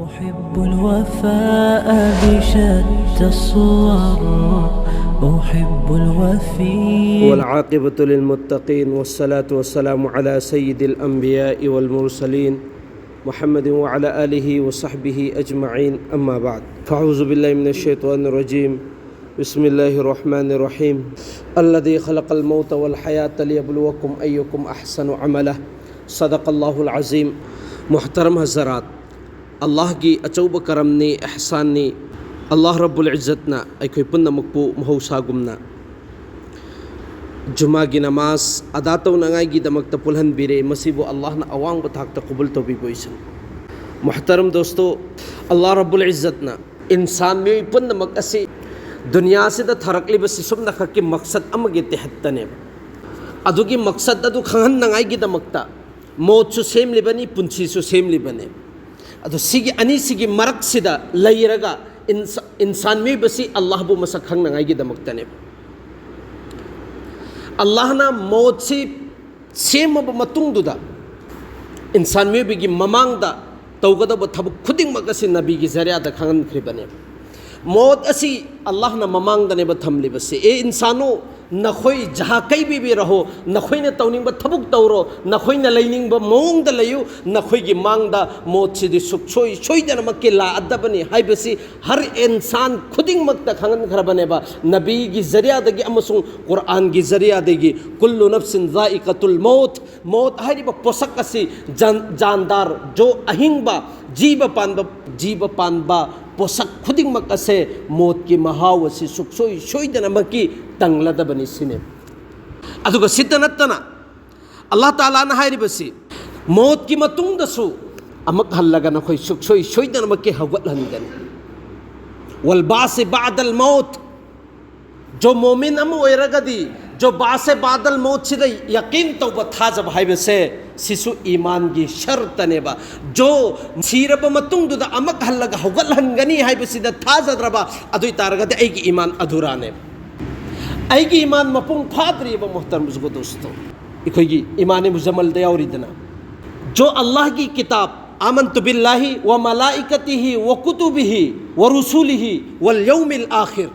أحب الوفاء بشتى الصور أحب الوفي والعاقبة للمتقين والصلاة والسلام على سيد الأنبياء والمرسلين محمد وعلى آله وصحبه أجمعين أما بعد فأعوذ بالله من الشيطان الرجيم بسم الله الرحمن الرحيم الذي خلق الموت والحياة ليبلوكم أيكم أحسن عملا صدق الله العظيم محترم حضرات الله की अचौब करमनी एहसाननी अल्लाह रब्बुल इज्जतना अखोई पुनमकपु महौसागुमना जुमा की नमाज अदा तौनांगाई दमकता पुलहनबीरे मसीबु अल्लाहना अवांग थाकता कबूल तौबीबोइसन मुहतरम दोस्तों अल्लाह रब्बुल इज्जतना इंसान में पुनमक असी दुनिया से थरकलिबसी सुमना खक्की मकसद अमगे तेहत्तने अदुगी मकसद अदु खंगहन्नांगाई दमकता मौत सेमलिबनी पुंसीसु सेमलिबने अदु सिगी अनि सिगी मरक सिदा लैरगा इंसान में बसी अल्लाह बु मसक खंगनांगाई की दमकतने अल्लाह ना मौत से सेमब मतुंगदुदा इंसान में बिगी ममांगदा तौगदब थबुक खुदिंग मगसी नबी की जरियादा खंगनख्रिबने मौत असी अल्लाह ना ममांगदने बथमली बसे ए इंसानो नखोई जहाँ कई भी रहो नखोई ने तौनिंग थबुक तौरो नखोई ने लैनिंग मौंग लयु नखोई की मांगदा मौत से सुख सोई सोईदन मक्के ला अदबनी हाई बसी हर इंसान खुदिंग मक्ता खंगन खरबने बा नबी की जरिया दगी अमसुं कुरान की जरिया देगी कुल्लु नफ्सिन ज़ाइक़तुल मौत मौत हाई बा पोसक असी जानदार जो अहिंगबा जीव पानबा पोसक खुदिंग मक असे मौत की महाव असी सुख सोई सोईदन मक्की तंगलदबनी सिने अदुगा सिद्धनत्तना अल्लाह ताला ना हाइरिबसी मौत की मतुंगदसु अमक हल्लगा नखोई सुख सोई सोईदन मक्की हवलहनगन वल बास बादल मौत जो मोमिन अम ओइरगदी जो बास बादल मौत सिदा यकीन तौबा थाजब हाइबसे सिसु ईमान की शर्तनेबा जो सीरब मतुंगदुदा अमक हल्लगा हवलहनगनी हाइबसिदा थाजद्रबा अदुई तारगदे ऐगी ईमान अधूराने ऐगी ईमान मपुंग फाद्रीब मोहतरम बुजुर्गो दोस्तों इखोगी ईमान मुजम्मल दयावरीदना जो अल्लाह की किताब आमन्तु बिल्लाहि व मलाइकतिहि व कुतुबिहि व रुसुलिहि वल यौमिल आखिर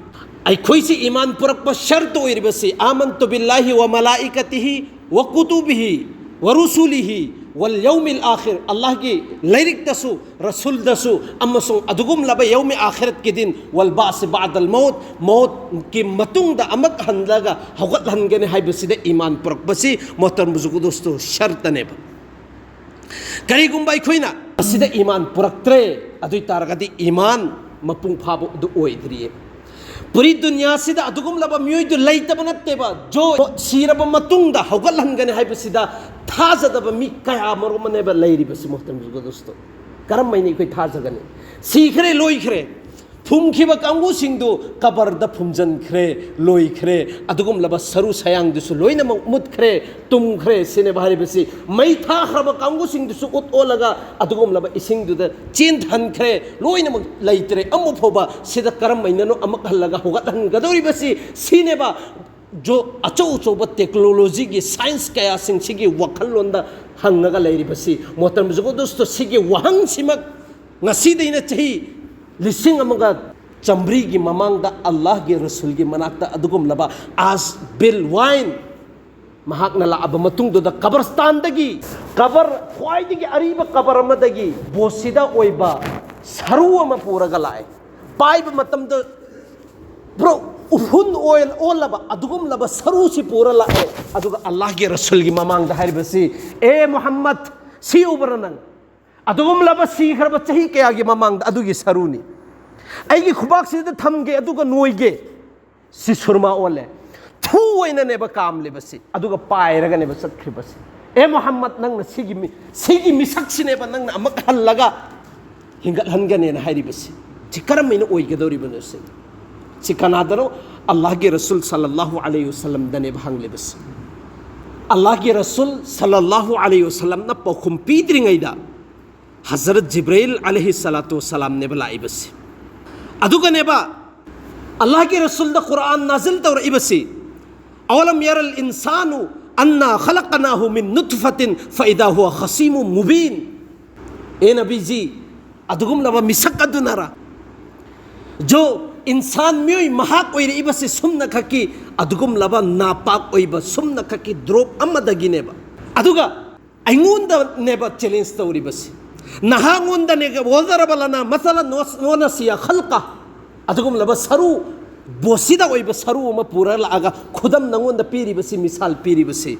ऐखोई से ईमान पुरक पर शर्त ओइरबसी आमन्तु बिल्लाहि व मलाइकतिहि व कुतुबिहि व रुसुलिहि वल यौमिल आखिर अल्लाह की लैरिक दसु रसूल दसु अमसु अदुगुम लब यौम आखिरत के दिन वल बास बादल मौत मौत की मतुंग अमक हनलगा हगत हनगने हाइबसिदे ईमान पुरक बसी मोहतरम बुजुर्गो दोस्तों शर्तने करीगुंबा अखोइना असिदे ईमान पुरक्त्रे अदुई तारगदी ईमान मपुंग फाबो दु ओइद्रिये पूरी दुनिया सिदा अदुगुम लब मियोइदु लैतब नत्तेबा जो सीरब मतुंगदा हगत हनगने हाइबसिदा थाजदब मी कया मरुमनेबा लैरिबसि मोहतरम बुजुर्गो दोस्तों करम मैंने कोई थाजगने सीखरे लोइखरे फुमखिब कांगु सिंदु कबरद फुमजनखरे लोइखरे अदुगुम लब सरु सयांग दुसु लोइना मुतखरे तुमखरे सिने बारिबसि मै थाखरब कांगु सिंदुसु उतओलगा अदुगुम लब इसिंगदुद चेन धनखरे लोइना लैतरे अमु फोबा सिदा करम मैननो अमक हल्लगा होगत हनगदोरिबसि सिनेबा जो अचौ अचौब टेक्नोलॉजी की साइंस कया सिंह वखलोंदा हंगगा लैरिबसि मोहतरम बुजुर्गो दोस्तों सिगी वहंग सिमक ngasidaina chahi lising amaga chambri gi mamangda Allah gi rasul gi manakta adugum laba as bil wine mahakna la abamatung do da kabrstan dagi kabar khwai digi ariba kabar amadagi bosida oiba saru ama puraga lai pai ba matam da bro उफुन ओयल ओलबा अदुगुम लबा सरू सी पूरा लाए अदुगा अल्लाह के रसूल की ममांग दहार बसी ए मोहम्मद सी उबरनंग अदुगुम लबा सी खरब चही के आगे ममांग अदुगी सरूनी ऐगी खुबाक से थमगे अदुगा नोइगे सी सुरमा ओले थू ओइना नेबा काम ले बसी अदुगा पायरगा नेबा सत्खि बसी ए मोहम्मद नंग सिगी मिसक सिनेबा नंग अमक हल्लगा हिंगल हनगने न हाइरी बसी चिकरम मैंने ओइगे दौरी बनसे चिकनादरो अल्लाह के रसूल सल्लल्लाहु अलैहि वसल्लम दने भांगले बस अल्लाह के रसूल सल्लल्लाहु अलैहि वसल्लम न पखुम पीद्रिंगैदा हजरत जिब्राइल अलैहि सलातु वसलाम ने बलाई बस अदुगा नेबा अल्लाह के रसूल द कुरान नाजिल तौर इबसी अवलम यरल इंसानु अन्ना खलकनाहु मिन नुतफतिन फइदा हुवा खसीमुम मुबीन ए नबी जी अदुगुम लबा मिसक अदुनारा जो इंसान म्योई महाक ओइरे इबसे सुमना खकी अदुगुम लबा नापाक ओइबा सुमना खकी ड्रॉप अमदगिनेबा अदुगा अइंगुंदा नेबा चैलेंज तौरिबसे नहांगुंदा नेगा वजरबलना मसला नोनसिया खल्का अदुगुम लबा सरू बोसिदा ओइबा सरू अमा पूरा लागा खुदम नंगोंदा पीरिबसे मिसाल पीरिबसे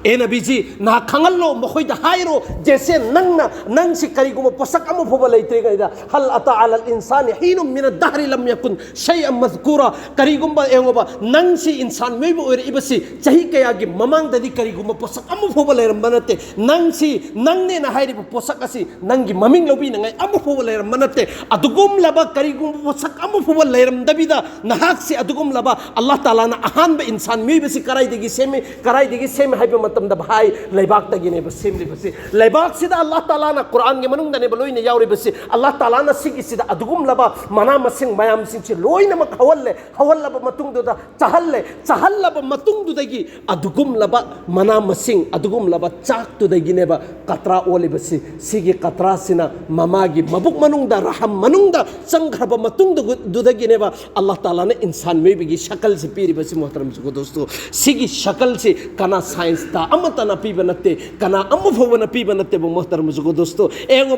ए नबीजी ना खंगलो मखोइदा हाइरो जैसे नंग से करीगुम पोसक अम फोबा लेते गइदा हल अता अलल इंसान हीन मिन दहर लम यकुन शैअ मज़कूरा करीगुम एंगोबा नंग से इंसान मेबो ओइरे इबसी चही कयागी ममांग ददी करीगुम पोसक अम फोबा लेरम बनते नंग ने ना हाइरिबो पोसक असि नंगी ममिंग लोबी नंगाई अम फोबा लेरम बनते अदुगुम लबा करीगुम पोसक अम फोबा लेरम दबिदा नहाक से अदुगुम लबा अल्लाह ताला ना अहान बे इंसान मेबसी कराई देगी सेमे हाइबो भाई लेबाक तगिने बसेमली बसे लेबाक सिदा अल्लाह ताला ना कुरान के मनुंग दने बलोई ने यावरी बसे अल्लाह ताला ना सिगी सिदा अदुगुम लबा मना मसिंग मयाम सिंग से लोई नम हवल लब मतुंग दुदा चहल लब मतुंग दुदगी अदुगुम लबा मना मसिंग अदुगुम लबा चाक दुदगी ने बा कतरा ओले बसे सिगी कतरा सिना ममागी मबुक मनुंग दा रहम मनुंग दा संघरब मतुंग दुदगी ने बा अल्लाह ताला ने इंसान में भी शक्ल से पीरी बसे मोहतरम को दोस्तों सिगी शक्ल से कना साइंस ता अमतना पीबा नते कना अमफोबन पीबा नते बो मोहतरम जुगो दोस्तों एंगो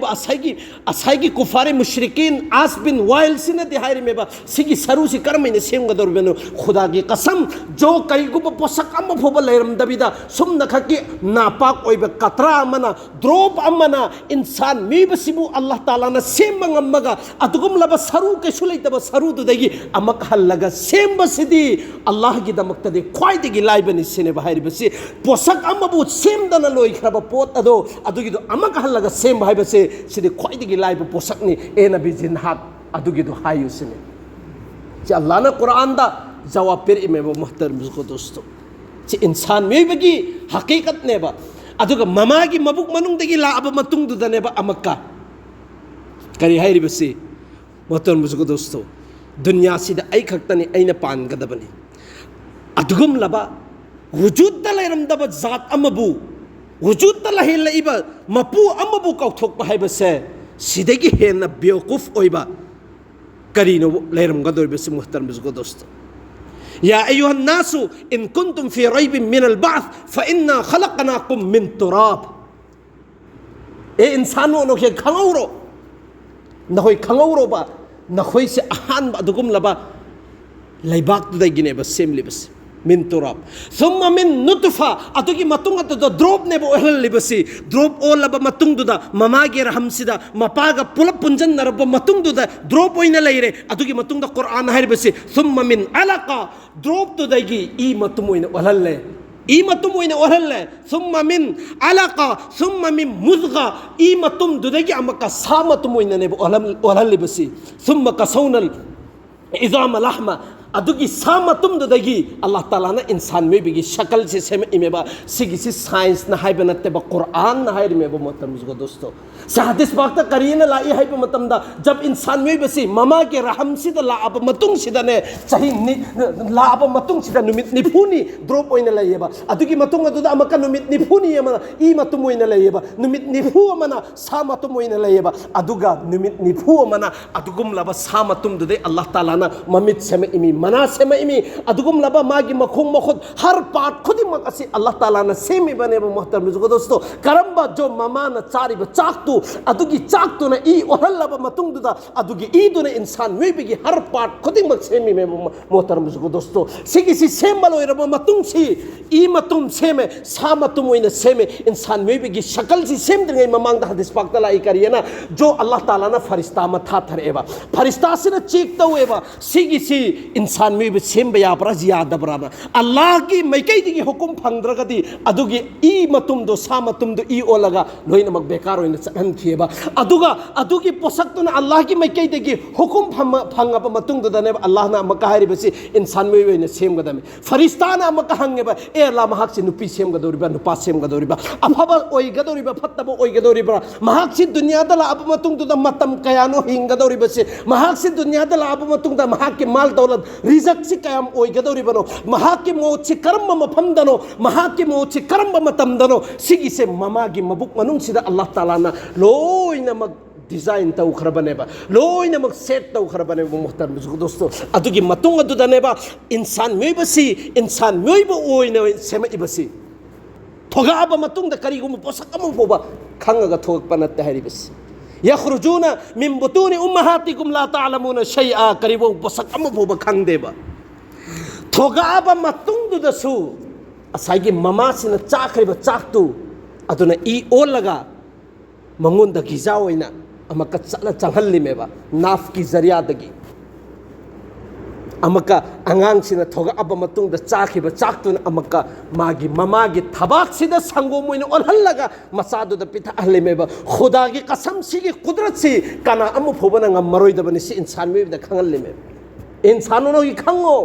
असाइगी कुफारे मुशरिकीन आस बिन वाइल सिने दिहारी मेबा सिगी सरू सि करमैने सेमगा दरबेनो खुदा की कसम जो कईगुब पोसक अमफोबा लेरम दबिदा सुम नखकी नापाक ओइबा कतरा अमना द्रोप अमना इंसान मीबसिबु अल्लाह ताला ना सेमंगमगा अदुगुम लब सरू के सुलैतबा सरू दुदगी अमक हल्लगा सेमबसिदी अल्लाह की दमक्तदे ख्वाइदगी लाइबनि सिने बहारी बसि पोसक अमबु सेमदना लोई खरबा पोत अदो अदुगिदो अमक हल्लगा सेम हाइबसे सिदि ख्वाइदगी लाइब पोसकनी ए नबी जिनहात अदुगिदो हायु सिने जे अल्लाह ना कुरान दा जवाब पेर इमेबो मोहतरम को दोस्तों जे इंसान मेबगी हकीकत नेबा अदुगा ममागी मबुक मनुंगदगी लाब मतुंगदुदनेबा अमक्का करी हाइरिबसे मोहतरम को दोस्तों दुनिया सिदा आई खक्तनी आइना पानगदबनी अदुगुम लबा वजूद लेरमदब जात अमबु वजूद लहिलइबा मपू अमबु कौथोकपा हाइबसे सिदगी हेन बेवकूफ ओइबा करीनो लेरमगदोइबसे मुहतरम को दोस्तों या अय्युहन नासु इन कुंतुम फी रैबिन मिनल बाथ फइन्ना खलकनाकुम मिन तुराब ए इंसानो नोखे खंगौरो नहोय खंगौरोबा नखोय से अहान अदुगुम लबा लैबाक दुदगिने बस सेमली बस मिन तुराब सुम्मा मिन नुतफा अतुगी मतुंग अतुदा ड्रॉप ने बो हल लिबसी ड्रॉप ओ लब मतुंग दुदा ममागे रहमसिदा मपागा पुल पुंजन नरब मतुंग दुदा ड्रॉप ओइना लेरे अतुगी मतुंग दा कुरान हाइबसी सुम्मा मिन अलका ड्रॉप तुदगी ई मतुम ओइना ओहल्ले ई मतुम ओइना ओहल्ले सुम्मा मिन अलका सुम्मा मिन मुज़गा ई मतुम दुदगी अमका सा मतुम ओइना ने ओहल लिबसी सुम्मा कसौनल इज़ाम लहमा अदुगी सामा तुमदगी अल्लाह ताला ना इंसान में भी शक्ल से सेम इमेबा सिगिसी साइंस ना हाइबे नते बा कुरान ना हाइर में बो मतम को दोस्तों हदीस बात करीन लाई हाइबे मतम दा जब इंसान में बसी ममा के रहम सिद ला अब मतुंग सिदा ने सही ला अब मतुंग सिदा नुमित निफुनी ड्रॉप ओइना लयबा अदुगी मतुंग अदुदा अमका नुमित निफुनी यमा ई मतुम ओइना लयबा नुमित निफु अमना सा मतुम ओइना लयबा अदुगा नुमित निफु अमना अदुगुम लबा सा मतुम दुदे अल्लाह ताला ना ममित सेम इमी मना सेम इमी अदुगुम लबा मागी मखुम मखुद हर पार्ट खुद मक असि अल्लाह ताला ना सेम बने मोहतरम दोस्तों करम्बा जो ममा ना चारिब चाकतु अदुगी चाकतु ना ई ओहल लबा मतुंग दुदा अदुगी ई दुने इंसान वे बिगी हर पार्ट खुद मक सेम में मोहतरम दोस्तों सिगी सी सेम बलो रबा मतुंग सी ई मतुम सेम सा मतुम ओइना सेम इंसान वे बिगी शक्ल सी सेम दंगे ममांग दा हदीस पाक तला ई करिए ना जो अल्लाह ताला ना फरिश्ता मथा थरेबा फरिश्ता से ना चेक तवेबा सिगी सी इंसान में भी सेम बयाबरा जियादा बराबर अल्लाह की मैकई दी हुकुम फंगद्रगदी अदुगी ई मतुम दो सा मतुम दो ई ओलगा लोइन मक बेकार होइन चहन खिएबा अदुगा अदुगी पोसक तो ना अल्लाह की मैकई दी हुकुम फंगब मतुम दो दने अल्लाह ना मकाहरी बसी इंसान में होइन सेम गदमे फरिश्ता ना मक हंगेबा ए अल्लाह महक से नुपी सेम गदोरिबा नुपा सेम गदोरिबा अफबा ओइ गदोरिबा फत्तबा ओइ गदोरिबा महक से दुनिया दला अब मतुम दो मतम कयानो हिंगदोरिबा से महक से दुनिया दला अब मतुम दा महक के माल दौलत रिजक से कयम ओइगदोरिबनो महाके मोच से करम मफमदनो महाके मोच से करम मतमदनो सिगी से ममागी मबुक मनुंग सिदा अल्लाह ताला ना लोइना मग डिजाइन तौखरबनेबा लोइनमक सेट तौखरबनेबा मोहतरम दोस्तो अदुगी मतुंग अदुदनेबा इंसान मोइबो ओइना सेमइबसी थोगाबा मतुंग द करिगुम पोसक अमु फोबा खंगगा थोगपा नत्ते हारिबसी यखरुजूना मिन बुतूनि उम्महातिकुम ला ताअलमुना शैआ करिबो पोसक अमु फोबा खंगदेबा थोगाबा मतुंग दुदसु असाइगी ममासिना चाखरिबा चाकतु अदुना ई ओलगा मंगुंदा गिजा ओइना अमका चला चंगहल्लिमेबा नाफ की जरियादगी अमका अंगांगसिना थोगाबा मतुंग द चाखिबा चाकतुना अमका मागी ममागी थबाकसिदा संगोम ओइना ओलहल्लगा मसादुदा पिथाहल्लिमेबा खुदागी कसम सिगी कुदरत सि काना अमु फोबना ngam सि इंसान मेबदा खंगल्लिमे इंसानोनोगी खंगो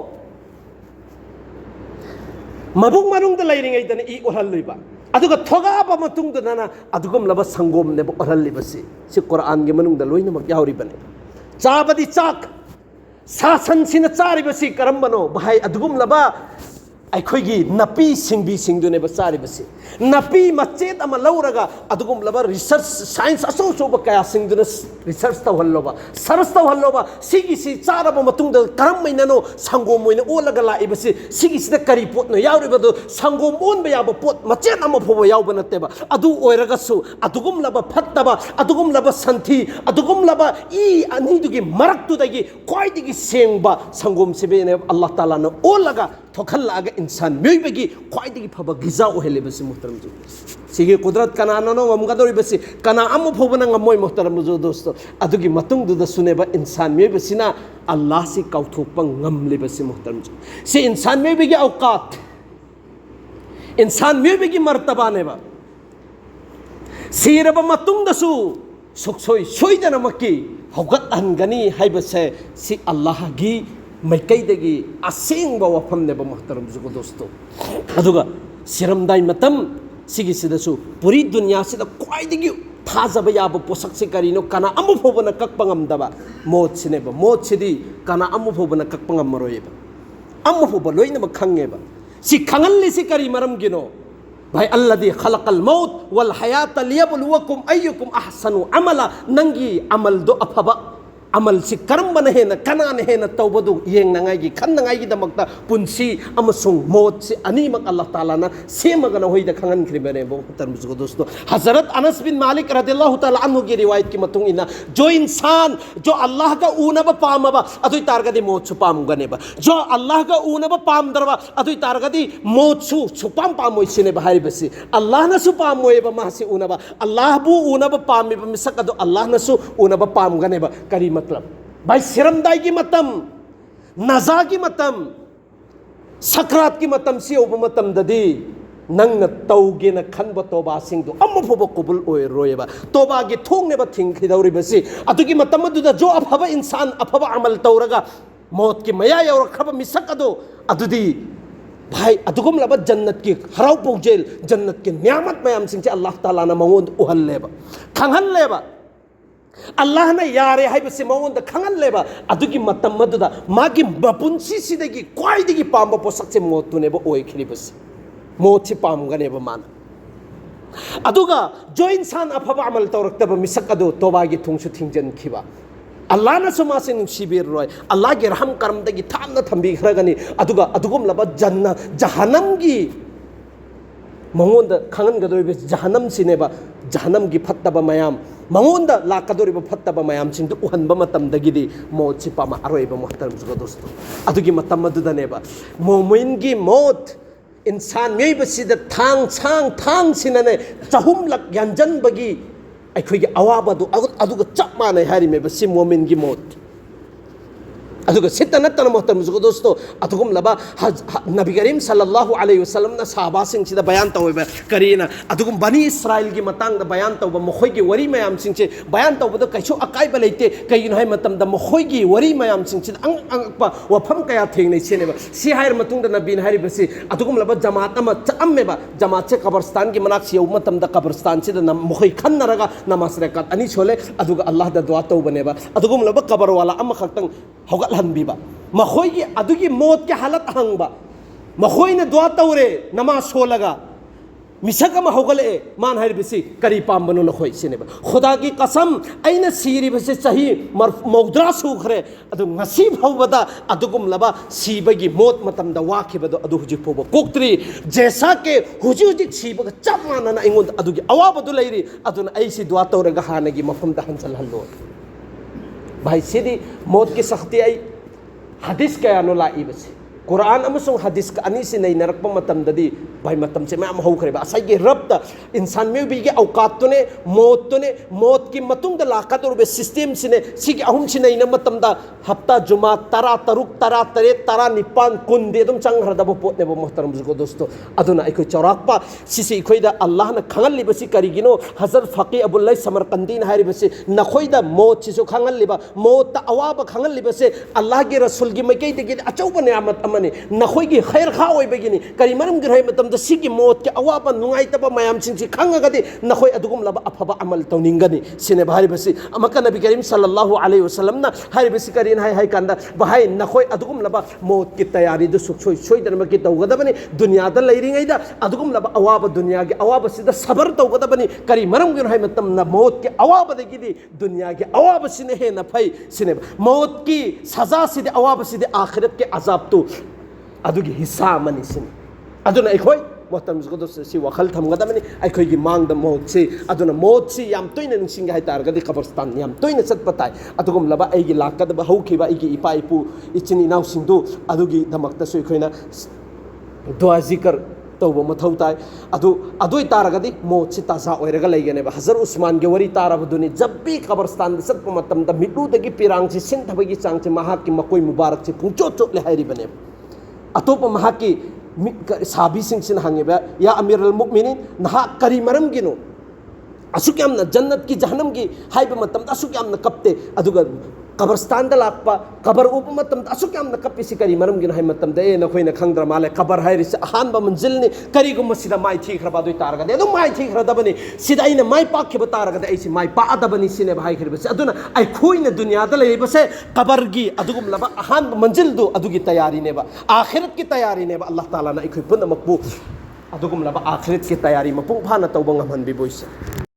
मबुंग मरुंग द लैरिङैदना ई ओलहल्लुइबा अदुगा थोगाबा मतुंगदना अदुगम लब संगोम ने ओलहल्लिबसि सि कुरान गे मनुंगदा लोइनमक यावरिबने चाबदी चाक सासन सिना चारिबसि करमबनो भाई अदुगम लब अखोगी नपी सिंबी सिंगदुने चारिबसि नपी मचेत अमा लौरगा अदुगम लब रिसर्च साइंस असो सोब कया सिंगदुने रिसर्च तौहल्लोबा सर्च तौहल्लोबा सिगी सि चारबा मतुंगदा करमैननो संगोम ओइना ओलगा लाइबसि सिगी सिदा करी पोतनो यावरिबदो संगोम ओनबा याबा पोत मचेत अमा फोबा यावबा नत्तेबा अदु ओइरगसु अदुगम लब फत्तबा अदुगम लब संथि अदुगम लब ई अनिदुगी मरक्तुदगी क्वाइदिगी सेंगबा संगोम सिबेने अल्लाह ताला न ओलगा थोखल्लागा इंसान मेबगी क्वाइदिगी फबा गिजा ओहेलेबसि मुहतरम जो सिगे कुदरत कनानो ngमगदोरिबसि कना अमु फोबना ngमोय मुहतरम जो दोस्तो अदुगी मतुंग दुदा सुनेबा इंसान मेबसिना अल्लाह से काउथोकपा ngमलेबसि मुहतरम जो से इंसान मेबगी औकात इंसान मेबगी मर्तबा नेबा सिरबा मतुंग दसु सुखसोय सोइदनमकी हौगत हनगनी हाइबसे सि अल्लाह गी मैकैदगी असेंगबा वफमनेबा मुहतरम जो दोस्तो अदुगा सिरमदाई मतम सिगी सिदसु पूरी दुनिया सिदा क्वाइदिगी थाजबा याबा पोसक से करिनो कना अमु फोबना कक्पा ngमदबा मोत सिनेबा मोत सिदी कना अमु फोबना कक्पा ngमरोयेबा अमु फोबा लोइनम खंगेबा सि खंगल्लि सि करि मरम गिनो भाई अल्लादी खलकल मौत वल हयात लियबलुवकुम अय्युकुम अहसनु अमला नंगी अमल दो अफबा अमल से करम है न कना है न तौबदु येंगनांगाई खन्नांगाई दमक्ता पुंसी अमसुंग मौत से अनीमक अल्लाह ताला ना सेमगन होइद खंगन खरिबने बो तरमुजको दोस्तों हजरत अनस बिन मालिक रदियल्लाहु ताला अन्हु की रिवायत की मतुंग इना जो इंसान जो अल्लाह का ऊनब पामबा अदुई तारगदी मौत छु पामगनेबा जो अल्लाह का ऊनब पामदरबा अदुई तारगदी मौत छु पामोइसिने बहारिबसी अल्लाह न सु पामोएबा मासी ऊनबा अल्लाह बु ऊनब पामिबा मिसक अदु अल्लाह न सु ऊनब पामगनेबा करी मतलब भाई सिरमदाई की मतम नजा की मतम सकरात की मतम से उब मतम ददी नंग तौगे न खनब तोबा सिंह दो अम फोब कबुल ओय रोयबा तोबा की थोंगने बा थिंग खिदौरी बसी अतुकी मतम दुदा जो अफबा इंसान अफबा अमल तौरगा मौत की मया यौर खब मिसक अदो अदुदी भाई अदुगम लब जन्नत की हराव पोजेल जन्नत के नियामत मयाम सिंह अल्लाह ताला न मौन उहल्लेबा खंगल्लेबा अल्लाह ने यारे है बसे मौन खंगल्लेबा अदुगी मतम मदुदा मागी बपुंसी सिदगी क्वाइदिगी पांबा पोसक से मौतुनेबा ओइखरि बसे मौत से पामगनेबा माना अदुगा जो इंसान अफबा अमल तौरक्तबा मिसक अदो तोबागी थुंगसु थिंजनखिबा अल्लाह न सुमासे नुसिबिर रोय अल्लाह के रहम करम दगी थामना थंबी खरगनी अदुगा अदुगम लब जन्ना जहन्नम की मंगोंद खंगन गदोरिबे जहन्नम सिनेबा जहन्नम की फत्तबा मयाम मंगोंद लाकदोरिबे फत्तबा मयाम सिंदु उहनबा मतम दगिदी मौत से पामा अरोइबा मुहतरम जुगा दोस्तों अदुगी मतम मदुदनेबा मोमिन की मौत इंसान मेबसिद थांग सिनने चहुमलक यंजनबगी अखोगी अवाबदु अदुगा चप माने हारिमेबा सि मोमिन की मौत अदुगा सित्ता नत्तन मोहतरम जुगा दोस्तों अदुगम लबा नबी करीम सल्लल्लाहु अलैहि वसल्लम ना सहाबा सिंह सिदा बयान तौबा करीना अदुगम बनी इस्राइल की मतंग दा बयान तौबा मखोई की वरी मयाम सिंह से बयान तौबा कैसो अकाइबा लेते कईन है मतम दा मखोई की वरी मयाम सिंह से अंगपा वफम कया थेंगनै सेनेबा सि हायर मतुंग दा नबी हारि बसी अदुगम लबा जमात अमा चअम्मेबा जमात से कब्रस्तान की मनाक से मतम दा कब्रस्तान से दा मखोई खन्नरगा नमाज रकात अनि छोले अदुगा अल्लाह दा दुआ तौबनेबा अदुगम लबा कबर वाला अमा खक्तंग होगा हनबीबा मखोई अदुगी मौत के हालत हंगबा मखोई ने दुआ तौरे नमाज सोलगा मिसक अमा हौगले मान हाइबसी करी पाम्बनो नखोय सिनेबा खुदा की कसम अइना सिरिबसे चाही मौद्रा सुखरे अदु ngasi फाउबदा अदुगुम लबा सिबगी मोत मतमदा वाखिबदो अदु हुजि फोबो कोक्त्री जैसा के हुजि हुजि सिबगा चप मानना इंगोद अदुगी अवाबदु लैरी अदुना ऐसी दुआ तौरगा हानगी मफमदा हंसल हल्लो भाई सिदी मौत की सख्ती आई हदीस कयानो लाइबसे कुरान अमसुंग हदीस का अनी से नहीं नरक मतमददी भाई मतम से मैम होखरेबा असाइगे रब्त इंसान में भी औकात तो ने मौत की मतुंग लाकत और सिस्टम से सिगे अहुम से नहीं मतमदा हफ्ता जुमा तरा तरुक तरा तरे तरा निपान कुंदे तुम चंग हरदब पोतने बो मोहतरम को दोस्तों अदुना इको चौराकपा सिसे इखोइदा अल्लाह न खंगल लिबसी करिगिनो हजरत फकी अबुल्लाह समरकंदी न हारिबसे नखोइदा मौत सिसो खंगल लिबा मौत अवाब खंगल लिबसे अल्लाह के रसूल की मकई दगे अचौब नियामत अमने नखोइगी खैर खा ओइबगिनी करि मरम गिरहै मतम द सिगी मौत के अवाब नुंगाइतबा मयाम सिंसी खंगगदि नखोइ अदुगुम लब अफबा अमल तौनिंगनि सिने भारिबसी अमका नबी करीम सल्लल्लाहु अलैहि वसल्लम न हारिबसी करिन हाय कांदा बहाय नखोइ अदुगुम लब मौत की तैयारी दु सुखसोइ सोइदन मकि तौगदबनि दुनिया द लैरिङैदा अदुगुम लब अवाब दुनिया के अवाब सिदा सबर तौगदबनि करि मरम गिरहै मतम न मौत के अवाब दगिदि दुनिया के अवाब सिने हे न फै सिने मौत की सजा सिदे अवाब सिदे आखिरत के अजाब तो अदुगी हिस्सा मनि सिने अदुना एखोय मोहतरम जुगदो से वखल थमगदबनि अखोयगी मांग द मौत से अदुना मौत से याम तोइने निसिंग हाय तारगदि कब्रस्तान याम तोइने सतपताय अदुगुम लबा एगी लाकदब हौखिबा एगी इपा इपु इचिन इनाव सिंदु अदुगी दमक्ता सु एखोयना दुआ जिकर तौब मथौ ताय अदुई तारगदि मौत से ताजा ओइरगा लैगनेबा हजर उस्मान के वरी तारबदुनि जब भी कब्रस्तान सतप मतम द मिडुदगी पिरांग से सिंथबगी चांग से महाक की मकोई मुबारक से पुंचो चोले हायरिबने अतोप महाक की साबी सिंह हंगेबा या अमीर अल मुमिनीन नहा करी मरम गिनो असुक यामना जन्नत की जहन्नम की हाइबा मतम असुक यामना कपते अदुगा कब्रस्तान द लाकपा कबर उप मतम असुक यामना कपिसि करी मरम गिनो हाय मतम द ए नखोइना खंगद्र माले कबर हायरिस अहानबा मंजिलनि करिगुम सिदा माइ थीखरबा दुई तारगदे अदु माइ थीखरदबनि सिदा इन माइ पाखिबा तारगदे ऐसि माइ पादबनि सिने भाई खरिबसे अदुना आई खोइना दुनिया द लेबसे कबर गी अदुगुम लबा अहान मंजिल दो अदुगी तैयारी नेबा आखिरत की तैयारी नेबा अल्लाह ताला ना इखोइ पुन मकबू अदुगुम लबा आखिरत की तैयारी मपुंग फाना तौबंग हमन बि बोइसे